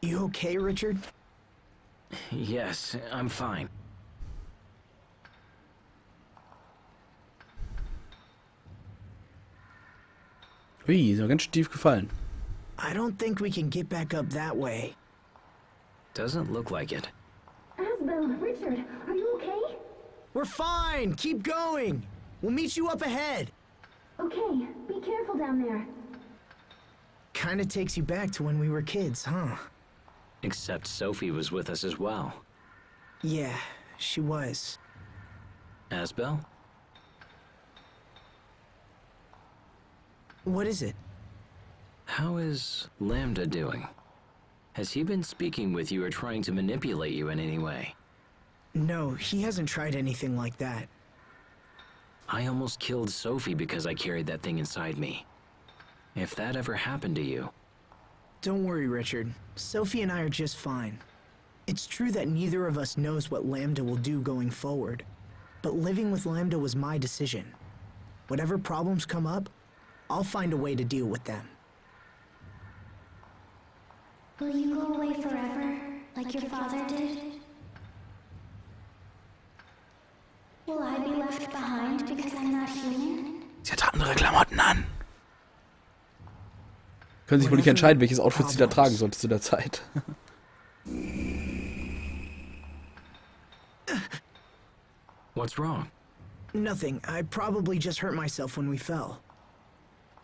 You okay, Richard? Yes, I'm fine. Ui, ist mir ganz tief gefallen. I don't think we can get back up that way. Doesn't look like it. Asbel, Richard, are you okay? We're fine! Keep going! We'll meet you up ahead! Okay, be careful down there. Kinda takes you back to when we were kids, huh? Except Sophie was with us as well. Yeah, she was. Asbel? What is it? How is Lambda doing? Has he been speaking with you or trying to manipulate you in any way? No, he hasn't tried anything like that. I almost killed Sophie because I carried that thing inside me. If that ever happened to you... Don't worry, Richard. Sophie and I are just fine. It's true that neither of us knows what Lambda will do going forward, but living with Lambda was my decision. Whatever problems come up, I'll find a way to deal with them. Will you go away forever, like your father did? Will I be left behind because I'm not human? Sie hat andere Klamotten an. Können sich wohl nicht entscheiden, welches Outfit sie da tragen sollte zu der Zeit. What's wrong? Nothing. I probably just hurt myself when we fell.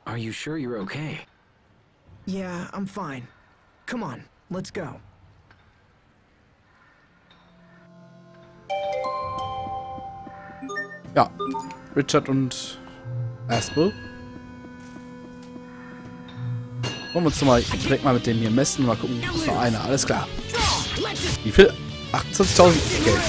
Are you sure you're okay? Yeah, I'm fine. Come on, let's go. Ja, Richard und Asbel. Wollen wir uns doch mal direkt mal mit dem hier messen. Mal gucken, das war einer. Alles klar. Wie viel? 28.000 Geld.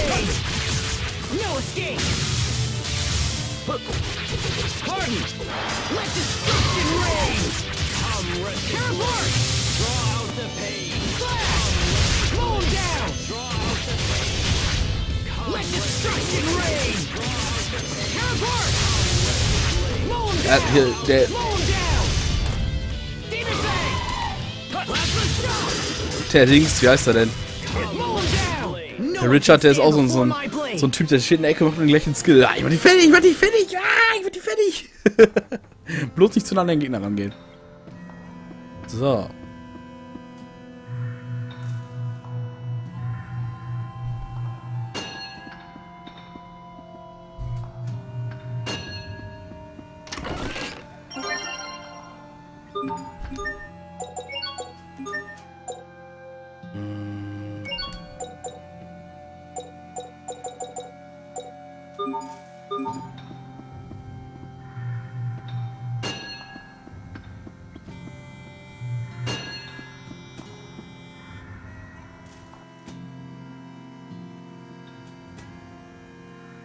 Ja, hier, der Dings, wie heißt er denn? Der Richard, der ist auch so ein Typ, der steht in der Ecke und macht den gleichen Skill. Ah, ich mach die fertig, ich mach die fertig, ah, ich mach die fertig. Bloß nicht zu einem anderen Gegner rangehen. So.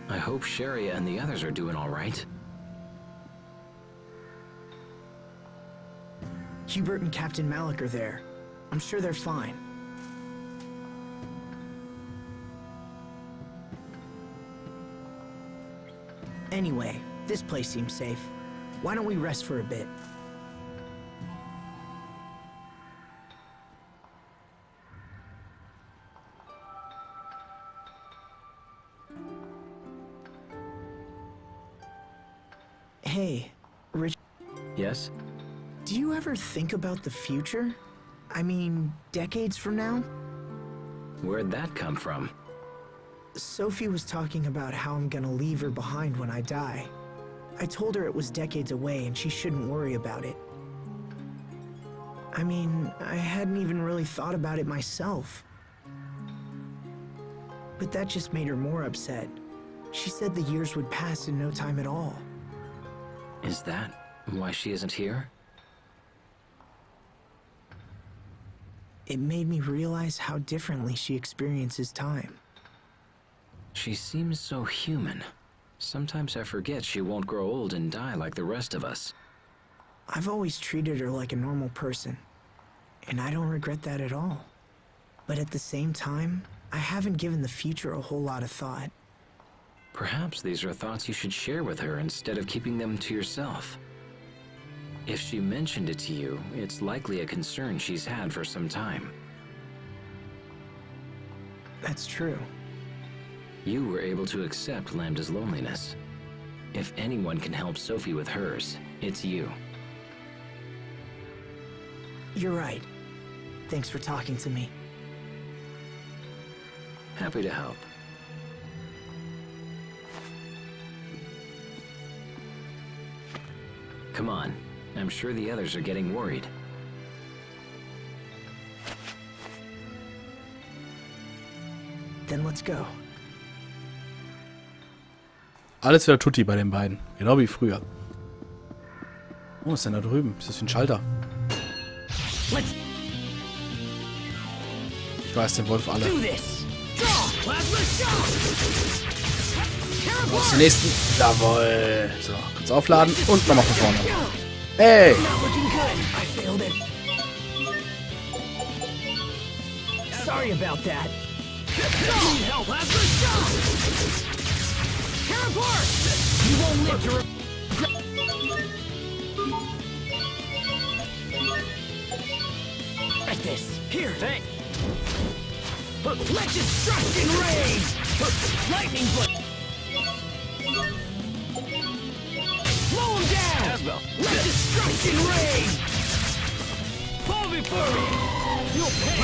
I hope Sherry and the others are doing all right. Hubert and Captain Malik are there. I'm sure they're fine. Anyway, this place seems safe. Why don't we rest for a bit? Hey, Rich. Yes? Do you ever think about the future? I mean, decades from now? Where'd that come from? Sophie was talking about how I'm gonna leave her behind when I die. I told her it was decades away and she shouldn't worry about it. I mean, I hadn't even really thought about it myself. But that just made her more upset. She said the years would pass in no time at all. Is that why she isn't here? It made me realize how differently she experiences time. She seems so human. Sometimes I forget she won't grow old and die like the rest of us. I've always treated her like a normal person, and I don't regret that at all. But at the same time, I haven't given the future a whole lot of thought. Perhaps these are thoughts you should share with her instead of keeping them to yourself. If she mentioned it to you, it's likely a concern she's had for some time. That's true. You were able to accept Lambda's loneliness. If anyone can help Sophie with hers, it's you. You're right. Thanks for talking to me. Happy to help. Come on. I'm sure the others are getting worried. Then let's go. Alles wieder Tutti bei den beiden. Genau wie früher. Oh, was ist denn da drüben? Ist das für ein Schalter? Ich weiß den Wolf alle. Was die nächsten? Jawohl. So, kurz aufladen und nochmal von vorne. Hey! Sorry about that. You won't live to regret this. Here. Hey. Let destruction rage. Lightning blade. Slow him down. Asbel. Let destruction rage. Fall before me. You'll pay.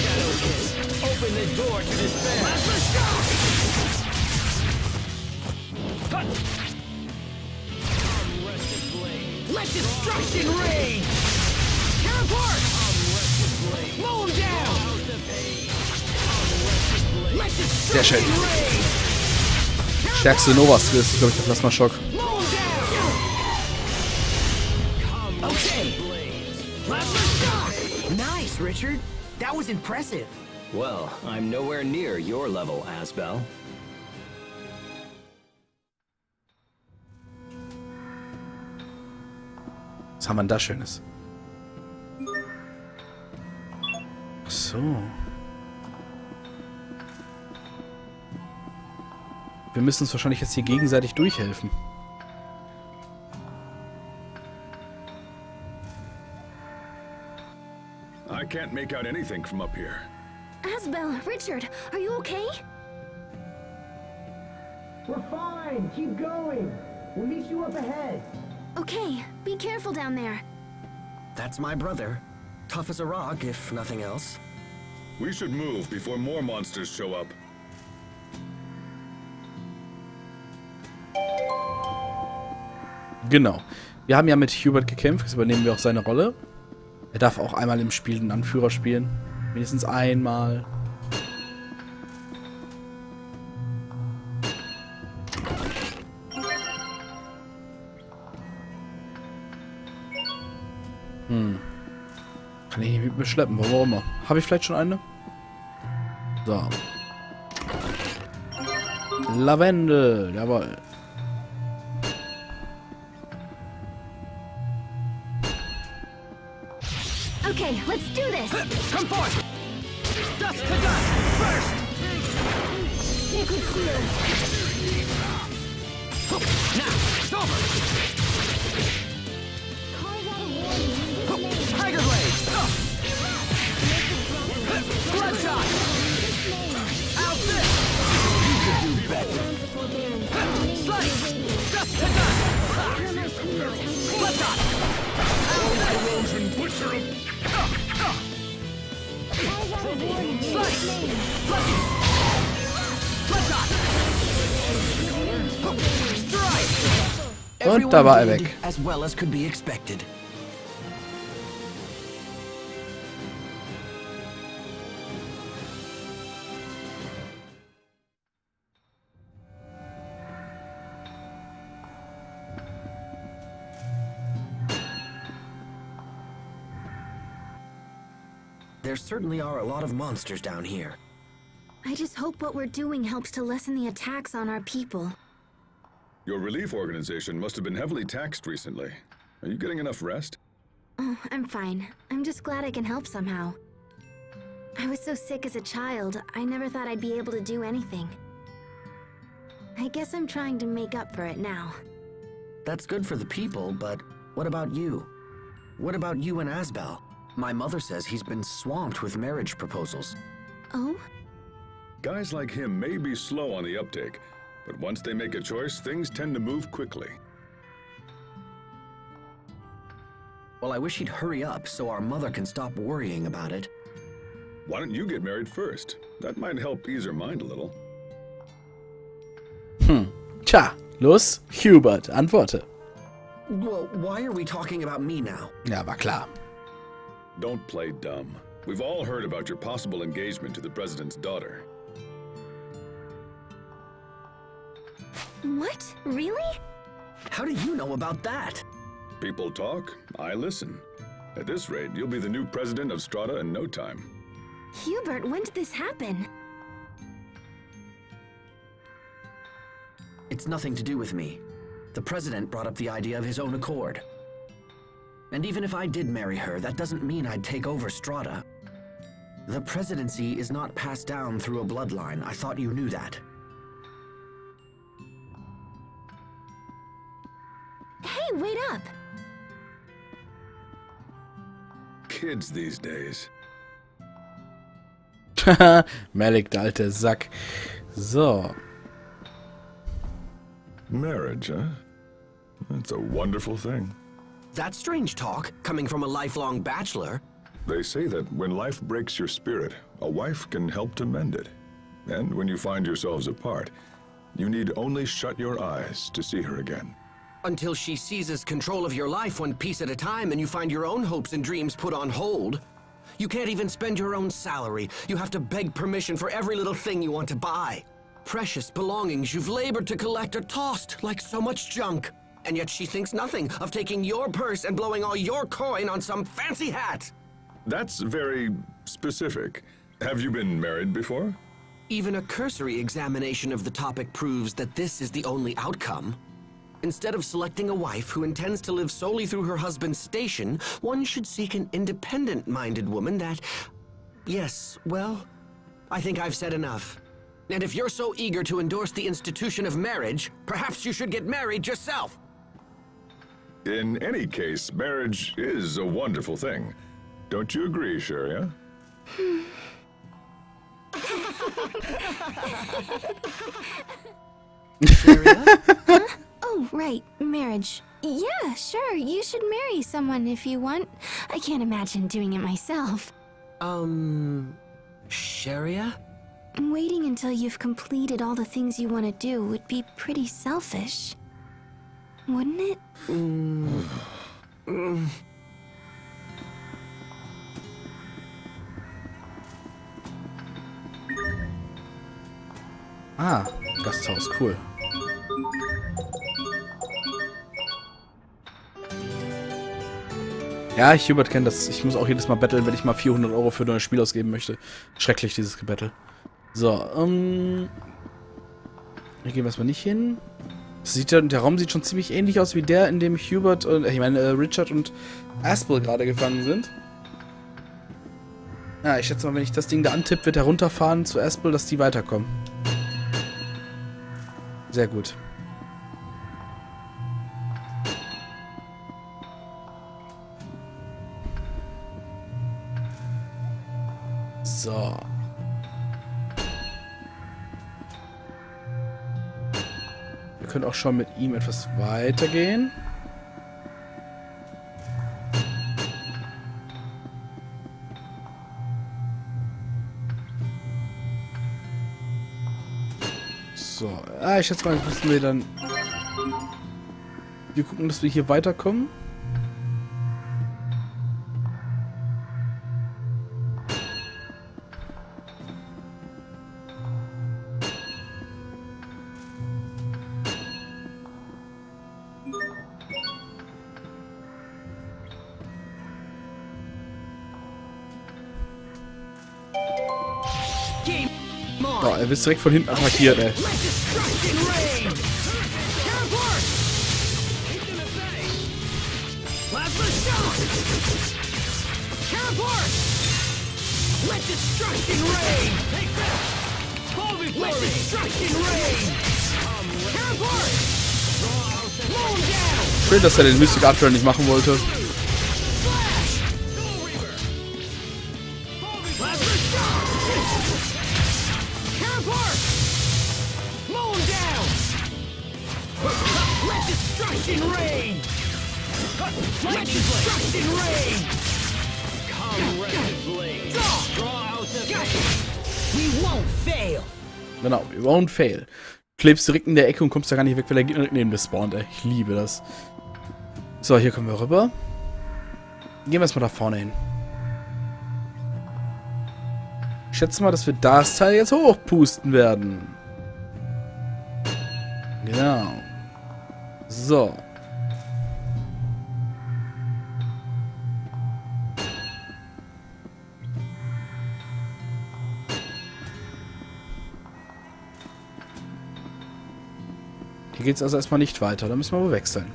Shadow kiss. Open the door to despair. Plasma shock. Let destruction rage! Tear apart! Mow him down! Let Sehr schön. destruction rage! Stärkste Nova-Skill ist, glaube ich, der Plasma-Schock. Mow him down! Okay. Plasma shock! Nice, Richard. That was impressive. Well, I'm nowhere near your level, Asbel. Was haben wir denn da Schönes? Ach so. Wir müssen uns wahrscheinlich jetzt hier gegenseitig durchhelfen. I can't make out anything from up here. Asbel, Richard, are you okay? We're fine. Keep going. We'll meet you up ahead. Okay, be careful down there. That's my brother. Tough as a rock, if nothing else. We should move before more monsters show up. Genau. Wir haben ja mit Hubert gekämpft, jetzt übernehmen wir auch seine Rolle. Er darf auch einmal im Spiel den Anführer spielen. Mindestens einmal. Kann ich nicht mit mir schleppen, warum auch immer. Habe ich vielleicht schon eine? So. Lavendel, jawohl. Okay, let's do this. Come forth. Dust to dust. First. Sacred seal. Now, it's over. Carve out a warning in his name. Tiger blade. Bloodshot. Out this. You could do better. Slice. Dust to dust. Bloodshot. Erosion butcher him. Slice. Bloodshot. Strike. Und da war er weg. As well as could be expected. There certainly are a lot of monsters down here. I just hope what we're doing helps to lessen the attacks on our people. Your relief organization must have been heavily taxed recently. Are you getting enough rest? Oh, I'm fine. I'm just glad I can help somehow. I was so sick as a child, I never thought I'd be able to do anything. I guess I'm trying to make up for it now. That's good for the people, but what about you? What about you and Asbel? My mother says he's been swamped with marriage proposals. Oh? Guys like him may be slow on the uptake, but once they make a choice, things tend to move quickly. Well, I wish he'd hurry up so our mother can stop worrying about it. Why don't you get married first? That might help ease her mind a little. Tja, los, Hubert, antworte. Well, why are we talking about me now? Ja, war klar. Don't play dumb. We've all heard about your possible engagement to the president's daughter. What? Really? How do you know about that? People talk, I listen. At this rate, you'll be the new president of Strata in no time. Hubert, when did this happen? It's nothing to do with me. The president brought up the idea of his own accord. And even if I did marry her, that doesn't mean I'd take over Strata. The presidency is not passed down through a bloodline. I thought you knew that. Hey, wait up! Kids these days. Malik, der alte Sack. So. Marriage, huh? It's a wonderful thing. That's strange talk, coming from a lifelong bachelor. They say that when life breaks your spirit, a wife can help to mend it. And when you find yourselves apart, you need only shut your eyes to see her again. Until she seizes control of your life one piece at a time and you find your own hopes and dreams put on hold. You can't even spend your own salary. You have to beg permission for every little thing you want to buy. Precious belongings you've labored to collect are tossed like so much junk. And yet she thinks nothing of taking your purse and blowing all your coin on some fancy hat. That's very specific. Have you been married before? Even a cursory examination of the topic proves that this is the only outcome. Instead of selecting a wife who intends to live solely through her husband's station, one should seek an independent-minded woman that... Yes, well, I think I've said enough. And if you're so eager to endorse the institution of marriage, perhaps you should get married yourself. In any case, marriage is a wonderful thing. Don't you agree, Sharia? Sharia? Huh? Oh, right, marriage. Yeah, sure, you should marry someone if you want. I can't imagine doing it myself. Sharia? Waiting until you've completed all the things you want to do would be pretty selfish. Wouldn't it? Ah, Gasthaus, cool. Ja, Hubert kennt das. Ich muss auch jedes Mal betteln, wenn ich mal 400 € für ein neues Spiel ausgeben möchte. Schrecklich, dieses Gebettel. So, hier gehen wir erstmal nicht hin. Der Raum sieht schon ziemlich ähnlich aus wie der, in dem Hubert und, Richard und Aspel gerade gefangen sind. Ja, ich schätze mal, wenn ich das Ding da antippe, wird er runterfahren zu Aspel, dass die weiterkommen. Sehr gut. So. Wir können auch schon mit ihm etwas weitergehen. So. Ah, ich schätze mal, müssen wir dann... Wir gucken, dass wir hier weiterkommen. Oh, er wird direkt von hinten attackiert, ey. Schön, dass er den Mystic Archer nicht machen wollte. Genau, we won't fail. Klebst direkt in der Ecke und kommst da gar nicht weg, weil der Gegner neben dir spawnt, ey. Ich liebe das. So, hier kommen wir rüber. Gehen wir erstmal da vorne hin. Ich schätze mal, dass wir das Teil jetzt hochpusten werden. Genau. So. Hier geht es also erstmal nicht weiter. Da müssen wir wohl wechseln.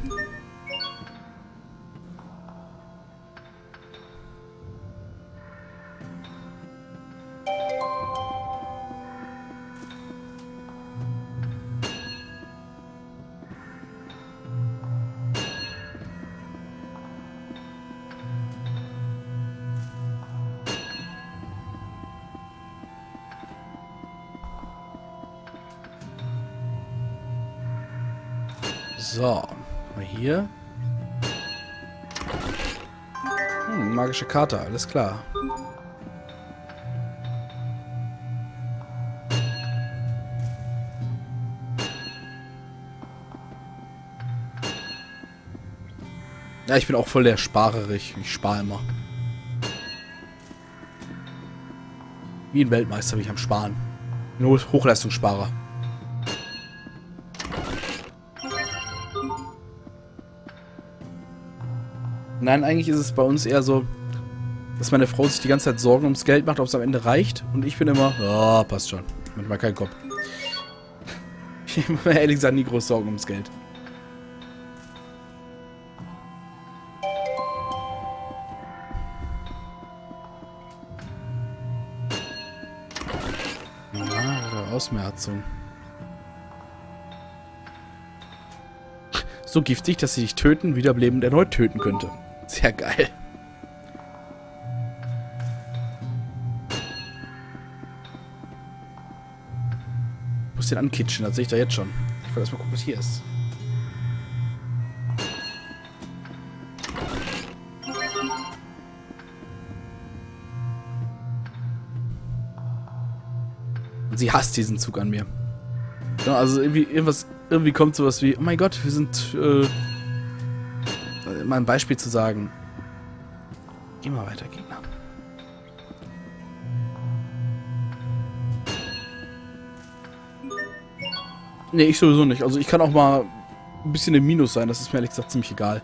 So, mal hier. Magische Karte, alles klar. Ja, ich bin auch voll der Sparerig. Ich spare immer. Wie ein Weltmeister bin ich am Sparen. Ein Hochleistungssparer. Nein, eigentlich ist es bei uns eher so, dass meine Frau sich die ganze Zeit Sorgen ums Geld macht, ob es am Ende reicht. Und ich bin immer, ja, passt schon. Manchmal kein Kopf. Ich mache mir ehrlich gesagt nie groß Sorgen ums Geld. Ja, Ausmerzung. So giftig, dass sie dich töten, wiederbelebend erneut töten könnte. Sehr geil. Ich muss den ankitschen, das sehe ich da jetzt schon. Ich will erstmal gucken, was hier ist. Und sie hasst diesen Zug an mir. Ja, also irgendwie kommt sowas wie, oh mein Gott, wir sind, mal ein Beispiel zu sagen. Geh mal weiter, Gegner. Nee, ich sowieso nicht. Also ich kann auch mal ein bisschen im Minus sein, das ist mir ehrlich gesagt ziemlich egal.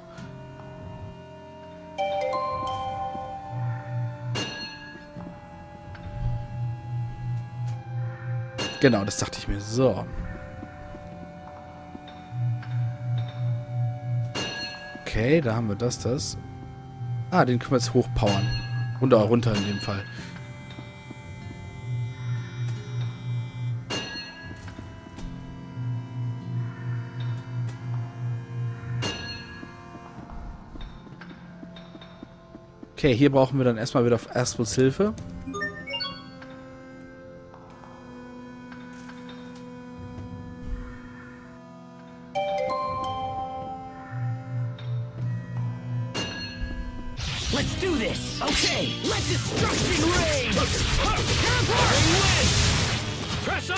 Genau, das dachte ich mir. So. Okay, da haben wir das. Ah, den können wir jetzt hochpowern. Oder runter in dem Fall. Okay, hier brauchen wir dann erstmal wieder auf Aspels Hilfe. Let's do this. Okay, let destruction rain. Press on.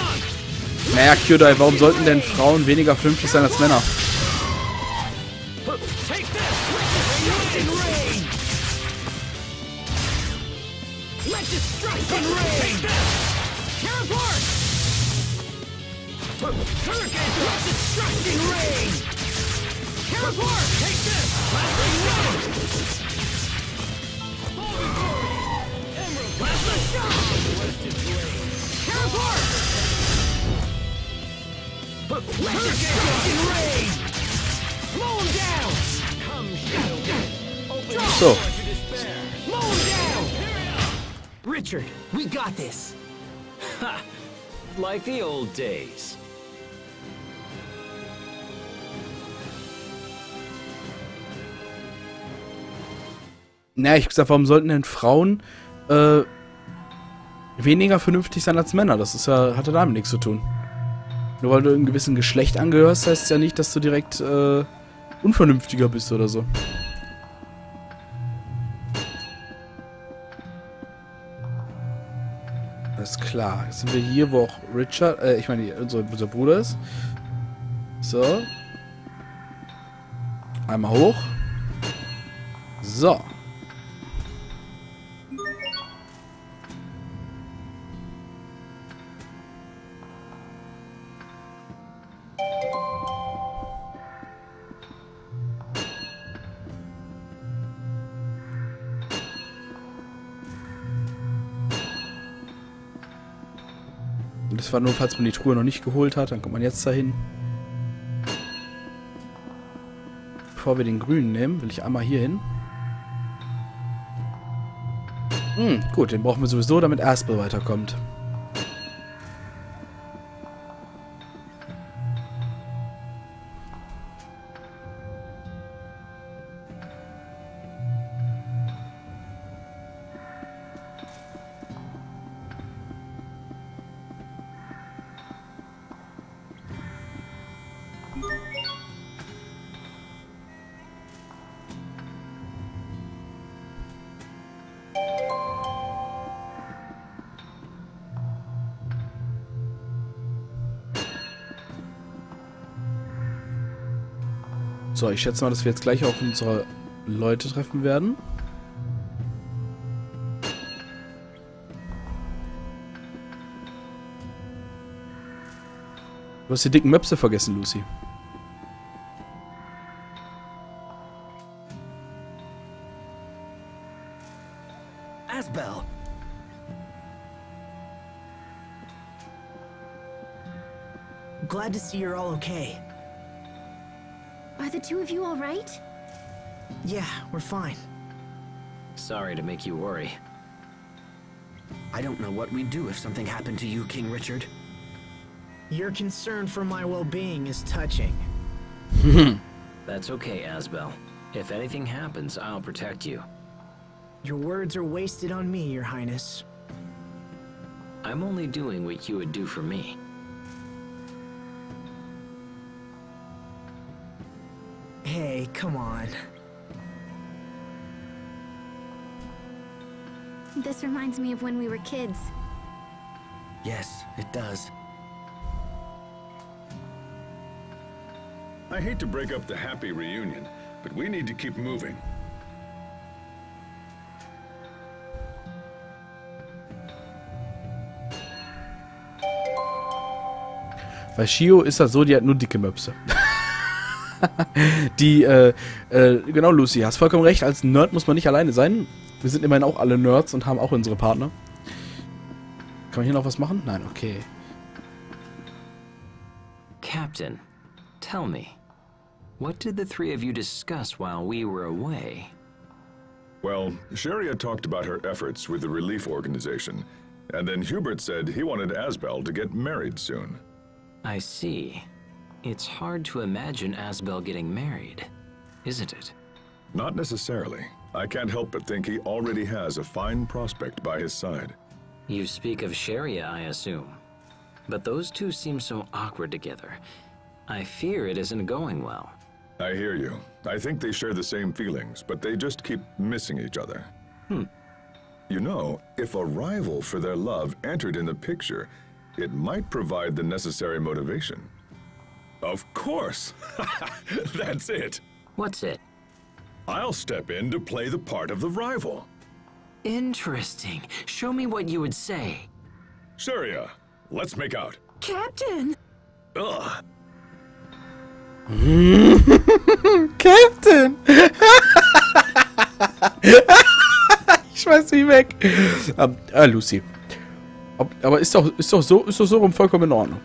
Naja, Kyodai, warum sollten denn Frauen weniger vernünftig sein als Männer? Take this. Destruction rain. Let destruction rain. Take this. Tear apart. Let destruction rain. Tear apart. Take this. Blasting round. Plasma shot! Tear apart! Let destruction rain! Mow him down! Come, Shadow! Open the So. door to despair! Mow him down! Richard, we got this! Ha! Like the old days. Na, ich hab gesagt, warum sollten denn Frauen weniger vernünftig sein als Männer? Das ist ja, hat ja damit nichts zu tun. Nur weil du einem gewissen Geschlecht angehörst, heißt es ja nicht, dass du direkt unvernünftiger bist oder so. Alles klar. Jetzt sind wir hier, wo auch Richard, ich meine, unser Bruder ist. So. Einmal hoch. So. Das war nur, falls man die Truhe noch nicht geholt hat, dann kommt man jetzt dahin. Bevor wir den grünen nehmen, will ich einmal hier hin. Gut, den brauchen wir sowieso, damit Aspel weiterkommt. So, ich schätze mal, dass wir jetzt gleich auch unsere Leute treffen werden. Du hast die dicken Möpse vergessen, Lucy. Asbel. Glad to see you're all okay. Are the two of you all right? Yeah, we're fine. Sorry to make you worry. I don't know what we'd do if something happened to you, King Richard. Your concern for my well-being is touching. That's okay, Asbel. If anything happens, I'll protect you. Your words are wasted on me, Your Highness. I'm only doing what you would do for me. Hey, come on. This reminds me of when we were kids. Yes, it does. I hate to break up the happy reunion, but we need to keep moving. Bei Shio ist das so, die hat nur dicke Möpse. Genau, Lucy, hast vollkommen recht, als Nerd muss man nicht alleine sein. Wir sind immerhin auch alle Nerds und haben auch unsere Partner. Kann man hier noch was machen? Nein, okay. Captain, tell me, what did the three of you discuss while we were away? Well, Sharia talked about her efforts with the relief organization, and then Hubert said he wanted Asbel to get married soon. I see. It's hard to imagine Asbel getting married, isn't it? Not necessarily. I can't help but think he already has a fine prospect by his side. You speak of Sharia, I assume. But those two seem so awkward together. I fear it isn't going well. I hear you. I think they share the same feelings, but they just keep missing each other. You know, if a rival for their love entered in the picture, it might provide the necessary motivation. Of course! That's it! What's it? I'll step in to play the part of the rival. Interesting. Show me what you would say. Sharia, let's make out. Captain! Ugh. Captain! Ich schmeiß mich weg. Lucy. Aber ist doch so rum vollkommen in Ordnung.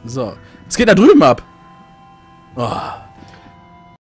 So. Es geht da drüben ab. Oh.